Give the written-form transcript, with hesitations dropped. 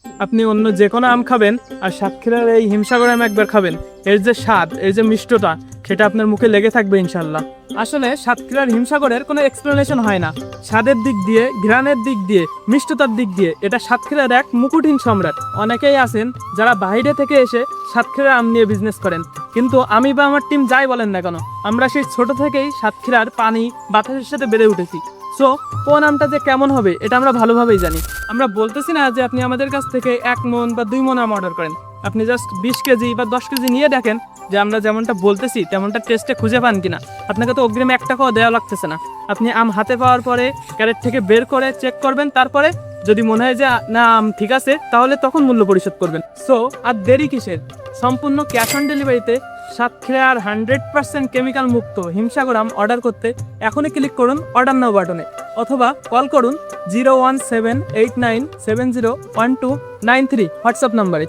আপনি অন্য যে কোনো আম খাবেন আর সাতক্ষীরার এই হিমসাগর আম একবার খাবেন, এর যে স্বাদ, এর যে মিষ্টতা, সেটা আপনার মুখে লেগে থাকবে ইনশাল্লাহ। আসলে সাতক্ষীরার হিমসাগরের কোনো এক্সপ্লেনেশন হয় না। স্বাদের দিক দিয়ে, ঘ্রাণের দিক দিয়ে, মিষ্টতার দিক দিয়ে এটা সাতক্ষীরার এক মুকুটহীন সম্রাট। অনেকেই আছেন যারা বাইরে থেকে এসে সাতক্ষীরার আম নিয়ে বিজনেস করেন, কিন্তু আমি বা আমার টিম যাই বলেন না কেন, আমরা সেই ছোট থেকেই সাতক্ষীরার পানি বাতাসের সাথে বেড়ে উঠেছি। সো কোন আমটা যে কেমন হবে এটা আমরা ভালোভাবেই জানি। আমরা বলতেছি না যে আপনি আমাদের কাছ থেকে 1 মণ বা 2 মণ আম অর্ডার করেন। আপনি জাস্ট 20 কেজি বা 10 কেজি নিয়ে দেখেন যে আমরা যেমনটা বলতেছি তেমনটা টেস্টে খুঁজে পান কিনা। আপনাকে তো অগ্রিম 1 টাকাও দেওয়া লাগতেছে না। আপনি আম হাতে পাওয়ার পরে ক্যারেট থেকে বের করে চেক করবেন, তারপরে যদি মনে হয় যে না আম ঠিক আছে, তাহলে তখন মূল্য পরিশোধ করবেন। সো আর দেরি কিসের, সম্পূর্ণ ক্যাশ অন ডেলিভারিতে সাতক্ষীরার 100% কেমিক্যাল মুক্ত হিমসাগর আম অর্ডার করতে এখনই ক্লিক করুন অর্ডার নাও বাটনে, অথবা কল করুন 01789701293 হোয়াটসঅ্যাপ নাম্বারে।